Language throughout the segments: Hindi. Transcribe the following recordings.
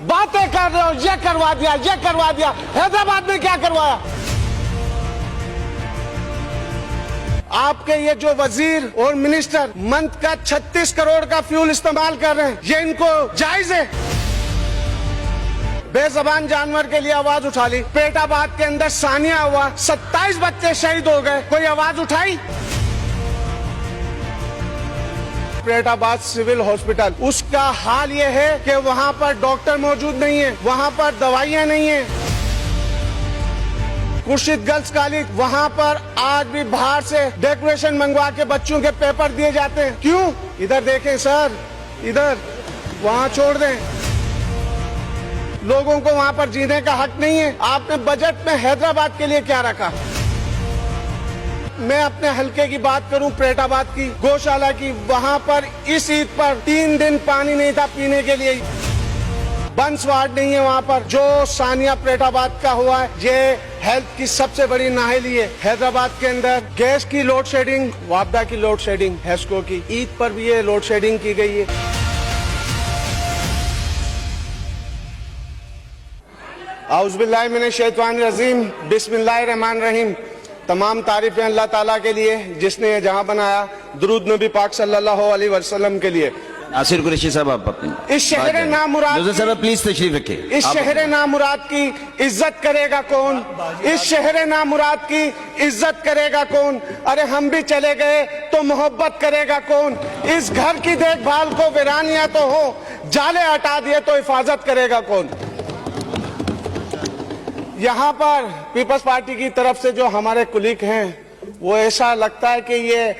बातें कर रहे हो, ये करवा दिया, ये करवा दिया। हैदराबाद में क्या करवाया? आपके ये जो वजीर और मिनिस्टर मंथ का 36 करोड़ का फ्यूल इस्तेमाल कर रहे हैं, ये इनको जायज है? बेजबान जानवर के लिए आवाज उठा ली। पेटाबाद के अंदर सानिया हुआ, 27 बच्चे शहीद हो गए, कोई आवाज उठाई? पेटाबाद सिविल हॉस्पिटल, उसका हाल ये है कि वहाँ पर डॉक्टर मौजूद नहीं है, वहाँ पर दवाइयाँ नहीं है। खुर्शीद गर्ल्स कॉलेज, वहाँ पर आज भी बाहर से डेकोरेशन मंगवा के बच्चों के पेपर दिए जाते हैं। क्यों? इधर देखें सर, इधर, वहाँ छोड़ दें। लोगों को वहाँ पर जीने का हक नहीं है। आपने बजट में हैदराबाद के लिए क्या रखा? मैं अपने हलके की बात करूं, पेटाबाद की गौशाला की, वहां पर इस ईद पर 3 दिन पानी नहीं था पीने के लिए। बंस वार्ड नहीं है वहां पर। जो सानिया पेटाबाद का हुआ है, ये हेल्थ की सबसे बड़ी नाअहली है। हैदराबाद के अंदर गैस की लोड शेडिंग, वापदा की लोड शेडिंग, हेस्को की, ईद पर भी ये लोड शेडिंग की गई है। औज़ुबिल्लाहि मिनश्शैतानिर्रजीम, बिस्मिल्लाहिर्रहमानिर्रहीम। तमाम तारीफें अल्लाह ताला के लिए जिसने ये जहां बनाया। दुरूद नबी पाक सल्लल्लाहु अलैहि वसल्लम के लिए। नासिर कुरैशी साहब, आप अपनी इस शहर नामुराद, साहब प्लीज तशरीफ रखिए। इस शहर नामुराद की इज्जत करेगा कौन? इस शहर नामुराद की इज्जत करेगा कौन? अरे हम भी चले गए तो मोहब्बत करेगा कौन? इस घर की देखभाल को वीरानिया तो हो, जाले हटा दिए तो हिफाजत करेगा कौन? यहाँ पर पीपल्स पार्टी की तरफ से जो हमारे कुलीग हैं, वो ऐसा लगता है कि ये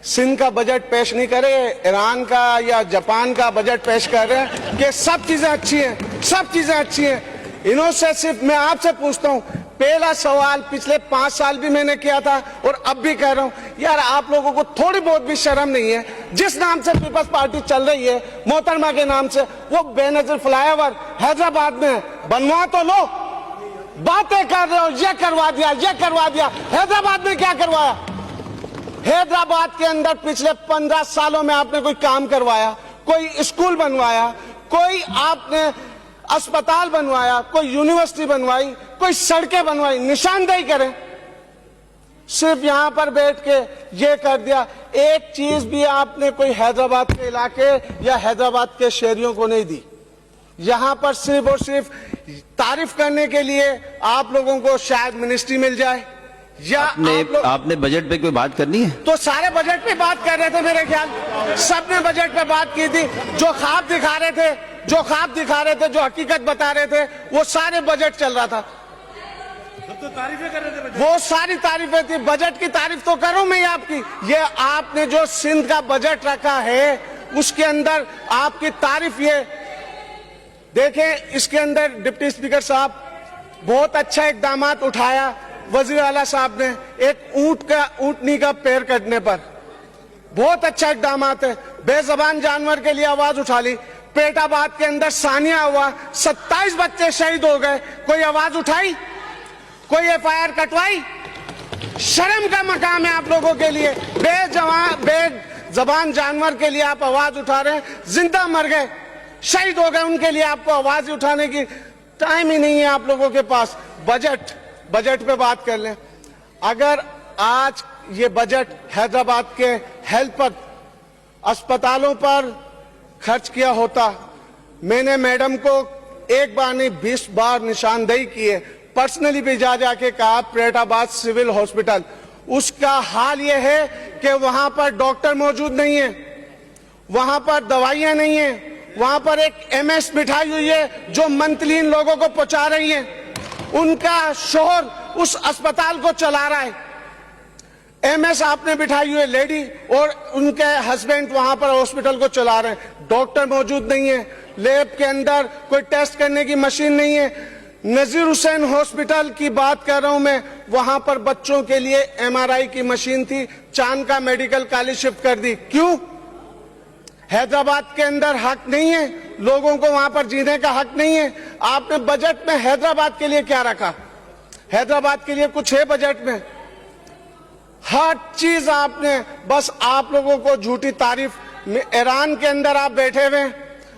सिंध का बजट पेश नहीं करे, ईरान का या जापान का बजट पेश कर रहे हैं कि सब चीजें अच्छी हैं, सब चीजें अच्छी हैं। इन्होंने सिर्फ, मैं आपसे पूछता हूँ, पहला सवाल पिछले 5 साल भी मैंने किया था और अब भी कह रहा हूँ, यार आप लोगों को थोड़ी बहुत भी शर्म नहीं है? जिस नाम से पीपल्स पार्टी चल रही है, मोहतरमा के नाम से, वो बेनजीर फ्लाईओवर हैदराबाद में बनवा तो लो। बातें कर रहे हो, ये करवा दिया, ये करवा दिया। हैदराबाद में क्या करवाया? हैदराबाद के अंदर पिछले 15 सालों में आपने कोई काम करवाया? कोई स्कूल बनवाया? कोई आपने अस्पताल बनवाया? कोई यूनिवर्सिटी बनवाई? कोई सड़कें बनवाई? निशानदेही करें। सिर्फ यहां पर बैठ के ये कर दिया। एक चीज भी आपने कोई हैदराबाद के इलाके या हैदराबाद के शहरियों को नहीं दी। यहां पर सिर्फ और सिर्फ तारीफ करने के लिए आप लोगों को शायद मिनिस्ट्री मिल जाए, या आपने बजट पे कोई बात करनी है? तो सारे बजट पे बात कर रहे थे मेरे ख्याल, सबने बजट पे बात की थी। जो ख्वाब दिखा रहे थे, जो ख्वाब दिखा रहे थे, जो हकीकत बता रहे थे, वो सारे बजट चल रहा था। तो तारीफें कर रहे थे, वो सारी तारीफें थी। बजट की तारीफ तो करूं मैं आपकी। ये आपने जो सिंध का बजट रखा है, उसके अंदर आपकी तारीफ, ये देखें, इसके अंदर डिप्टी स्पीकर साहब बहुत अच्छा इकदाम उठाया वजीर आला साहब ने, एक ऊंटनी का पैर कटने पर। बहुत अच्छा इकदाम है। बेजबान जानवर के लिए आवाज उठा ली। पेटाबाद के अंदर सानिया हुआ, 27 बच्चे शहीद हो गए, कोई आवाज उठाई? कोई FIR कटवाई? शर्म का मकाम है आप लोगों के लिए। बेजबान जानवर के लिए आप आवाज उठा रहे हैं। जिंदा मर गए, शहीद हो गए, उनके लिए आपको आवाज उठाने की टाइम ही नहीं है आप लोगों के पास। बजट पे बात कर लें। अगर आज ये बजट हैदराबाद के हेल्थ पर, अस्पतालों पर खर्च किया होता, मैंने मैडम को एक बार नहीं 20 बार निशानदेही की है, पर्सनली भी जाके कहा। पेटाबाद सिविल हॉस्पिटल, उसका हाल ये है कि वहां पर डॉक्टर मौजूद नहीं है, वहां पर दवाइयां नहीं है, वहां पर एक MS बिठाई हुई है जो मंथली इन लोगों को पहुंचा रही है। उनका शोहर उस अस्पताल को चला रहा है। MS आपने बिठाई हुई है लेडी, और उनके हस्बैंड वहां पर हॉस्पिटल को चला रहे हैं। डॉक्टर मौजूद नहीं है, लैब के अंदर कोई टेस्ट करने की मशीन नहीं है। नजीर हुसैन हॉस्पिटल की बात कर रहा हूं मैं, वहां पर बच्चों के लिए MRI की मशीन थी, चांद का मेडिकल कॉलेज शिफ्ट कर दी। क्यों? हैदराबाद के अंदर हक नहीं है, लोगों को वहां पर जीने का हक नहीं है। आपने बजट में हैदराबाद के लिए क्या रखा? हैदराबाद के लिए कुछ है बजट में? हर चीज आपने, बस आप लोगों को झूठी तारीफ। ईरान के अंदर आप बैठे हुए,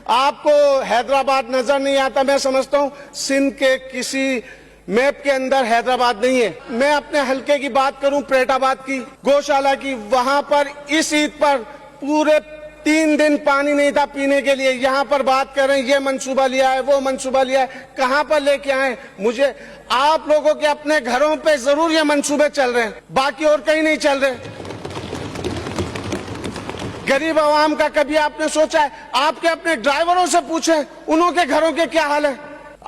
आपको हैदराबाद नजर नहीं आता। मैं समझता हूँ सिंध के किसी मैप के अंदर हैदराबाद नहीं है। मैं अपने हलके की बात करूं, प्रेटाबाद की, गौशाला की, वहां पर इस ईद पर पूरे 3 दिन पानी नहीं था पीने के लिए। यहाँ पर बात कर रहे हैं ये मंसूबा लिया है, वो मंसूबा लिया है, कहाँ पर लेके आए? मुझे आप लोगों के अपने घरों पे जरूर ये मंसूबे चल रहे हैं, बाकी और कहीं नहीं चल रहे। गरीब आवाम का कभी आपने सोचा है? आपके अपने ड्राइवरों से पूछें उनके घरों के क्या हाल है।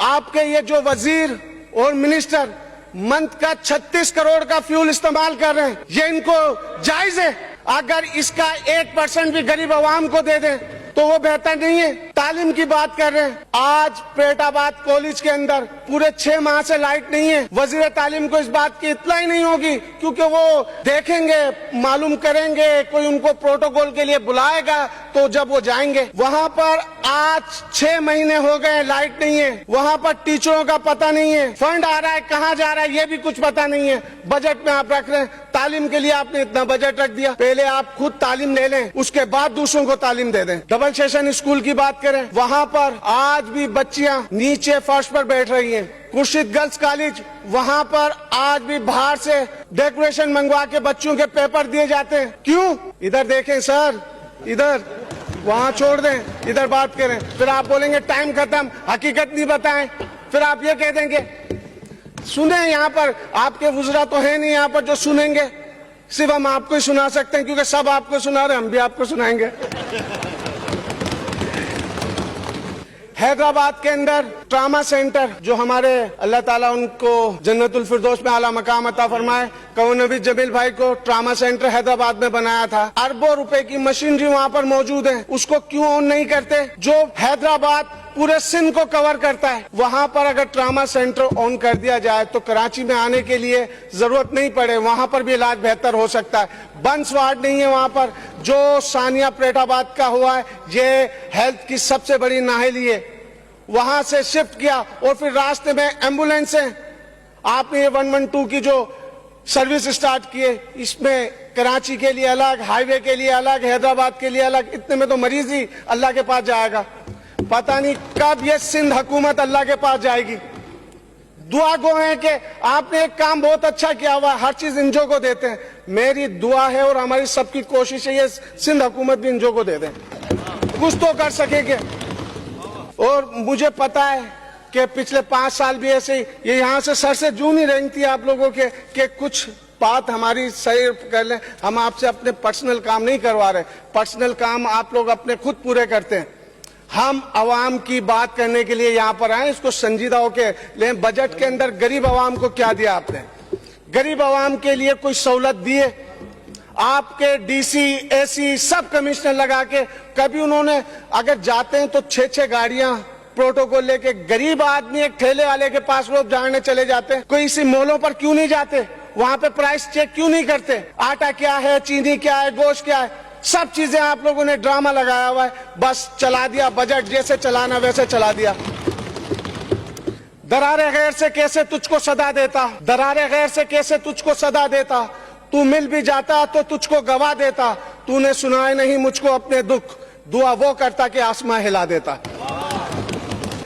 आपके ये जो वजीर और मिनिस्टर मंथ का 36 करोड़ का फ्यूल इस्तेमाल कर रहे हैं, ये इनको जायज है? अगर इसका 1% भी गरीब आवाम को दे दें तो वो बेहतर नहीं है? तालीम की बात कर रहे हैं, आज प्रेटाबाद कॉलेज के अंदर पूरे 6 माह से लाइट नहीं है। वजीर तालीम को इस बात की इत्तला ही नहीं होगी, क्योंकि वो देखेंगे, मालूम करेंगे, कोई उनको प्रोटोकॉल के लिए बुलाएगा तो जब वो जाएंगे। वहाँ पर आज 6 महीने हो गए लाइट नहीं है। वहाँ पर टीचरों का पता नहीं है, फंड आ रहा है कहाँ जा रहा है ये भी कुछ पता नहीं है। बजट में आप रख रहे हैं, तालीम के लिए आपने इतना बजट रख दिया। पहले आप खुद तालीम ले लें, उसके बाद दूसरों को तालीम दे दें। डबल सेशन स्कूल की बात करें, वहाँ पर आज भी बच्चियाँ नीचे फर्श पर बैठ रही हैं। खुर्शीद गर्ल्स कॉलेज, वहाँ पर आज भी बाहर से डेकोरेशन मंगवा के बच्चों के पेपर दिए जाते हैं। क्यों? इधर देखें सर, इधर, वहाँ छोड़ दें, इधर बात करें। फिर आप बोलेंगे टाइम खत्म, हकीकत नहीं बताएं। फिर आप ये कह देंगे सुने, यहाँ पर आपके वुज़रा तो है नहीं यहाँ पर जो सुनेंगे, सिर्फ हम आपको ही सुना सकते हैं, क्योंकि सब आपको सुना रहे, हम भी आपको सुनाएंगे। हैदराबाद के अंदर ट्रामा सेंटर, जो हमारे अल्लाह ताला उनको जन्नतुल फिरदौस में आला मकाम अता फरमाए, कहो नबी जमील भाई को ट्रामा सेंटर हैदराबाद में बनाया था। अरबों रुपए की मशीनरी वहाँ पर मौजूद है, उसको क्यों ऑन नहीं करते? जो हैदराबाद पूरे सिंध को कवर करता है, वहाँ पर अगर ट्रामा सेंटर ऑन कर दिया जाए तो कराची में आने के लिए जरूरत नहीं पड़े, वहाँ पर भी इलाज बेहतर हो सकता है। बंस वार्ड नहीं है वहाँ पर, जो सानिया प्रेटाबाद का हुआ है, ये हेल्थ की सबसे बड़ी नाहली है, वहां से शिफ्ट किया। और फिर रास्ते में एम्बुलेंस है, आपने ये 112 की जो सर्विस स्टार्ट की है, इसमें कराची के लिए अलग, हाईवे के लिए अलग, हैदराबाद के लिए अलग। इतने में तो मरीज ही अल्लाह के पास जाएगा। पता नहीं कब ये सिंध हुकूमत अल्लाह के पास जाएगी। दुआ गो है कि आपने एक काम बहुत अच्छा किया हुआ, हर चीज इंजो को देते हैं। मेरी दुआ है और हमारी सबकी कोशिश है ये सिंध हुकूमत भी इंजो को दे दें, कुछ तो कर सकेंगे। और मुझे पता है कि पिछले 5 साल भी ऐसे ही ये यहाँ से सर से जूं नहीं रही थी आप लोगों के कि कुछ बात हमारी सही कर लें। हम आपसे अपने पर्सनल काम नहीं करवा रहे, पर्सनल काम आप लोग अपने खुद पूरे करते हैं। हम आवाम की बात करने के लिए यहाँ पर आए, इसको संजीदा होके लें। बजट के अंदर गरीब आवाम को क्या दिया आपने? गरीब आवाम के लिए कोई सहूलत दी है? आपके डीसी, एसी सब कमिश्नर लगा के कभी उन्होंने, अगर जाते हैं तो 6-6 गाड़ियां प्रोटोकॉल लेके, गरीब आदमी एक ठेले वाले के पास रोज जाने चले जाते हैं। कोई इसी मॉलों पर क्यों नहीं जाते? वहां पे प्राइस चेक क्यों नहीं करते? आटा क्या है, चीनी क्या है, गोश्त क्या है, सब चीजें आप लोगों ने ड्रामा लगाया हुआ है, बस चला दिया। बजट जैसे चलाना वैसे चला दिया। दरारे गैर से कैसे तुझको सदा देता, दरारे गैर से कैसे तुझको सदा देता, तू मिल भी जाता तो तुझको गवा देता, तूने सुनाए नहीं मुझको अपने दुख, दुआ वो करता कि आसमां हिला देता।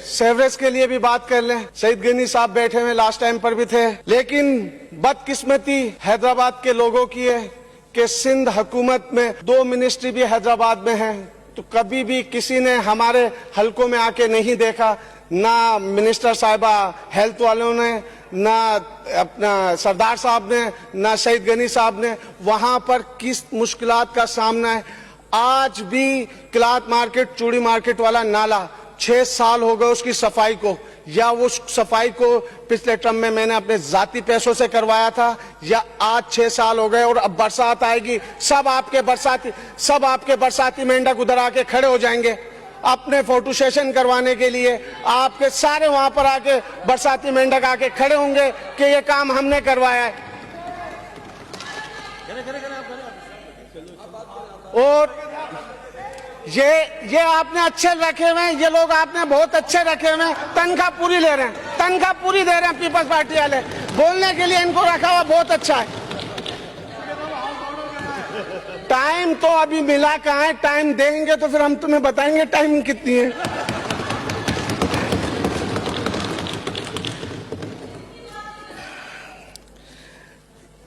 सेवरेज के लिए भी बात कर लें, सईद गनी साहब बैठे हुए लास्ट टाइम पर भी थे, लेकिन बदकिस्मती हैदराबाद के लोगों की है कि सिंध हुकूमत में 2 मिनिस्ट्री भी हैदराबाद में है, तो कभी भी किसी ने हमारे हलकों में आके नहीं देखा, ना मिनिस्टर साहिबा हेल्थ वालों ने, ना अपना सरदार साहब ने, ना सईद गनी साहब ने वहां पर किस मुश्किलात का सामना है। आज भी क्लाथ मार्केट, चूड़ी मार्केट वाला नाला 6 साल हो गए उसकी सफाई को, या वो सफाई को पिछले टर्म में मैंने अपने जाती पैसों से करवाया था, या आज 6 साल हो गए। और अब बरसात आएगी, सब आपके बरसाती मेंढक उधर आके खड़े हो जाएंगे अपने फोटो सेशन करवाने के लिए। आपके सारे वहां पर आके बरसाती मेंढक आके खड़े होंगे कि ये काम हमने करवाया है। और ये आपने अच्छे रखे हुए हैं, ये लोग आपने बहुत अच्छे रखे हुए हैं, तनख्वाह पूरी ले रहे हैं, तनख्वाह पूरी दे रहे हैं पीपल्स पार्टी वाले, बोलने के लिए इनको रखा हुआ बहुत अच्छा है। टाइम तो अभी मिला कहाँ है, टाइम देंगे तो फिर हम तुम्हें बताएंगे टाइम कितनी है।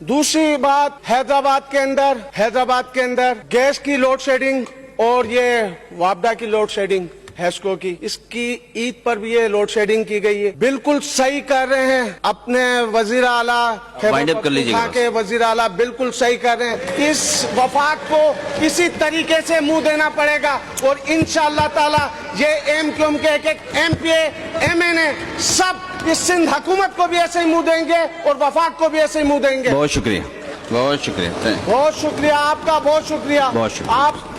दूसरी बात, हैदराबाद के अंदर गैस की लोड शेडिंग और ये वापडा की लोड शेडिंग, हैस्को की, इसकी ईद पर भी ये लोड शेडिंग की गई है। बिल्कुल सही कर रहे हैं अपने वजीर आला वाइंड अप कर लीजिएगा। के वजीर आला बिल्कुल सही कर रहे हैं। इस वफाक को इसी तरीके से मुंह देना पड़ेगा और इंशाअल्लाह ताला ये एमक्यूएम के एक एमपीए एमएनए सब इस सिंध हुकूमत को भी ऐसे ही मुंह देंगे और वफाक को भी ऐसे ही मुंह देंगे। बहुत शुक्रिया, बहुत शुक्रिया। बहुत शुक्रिया आपका, बहुत शुक्रिया। बहुत शुक्रिया। आप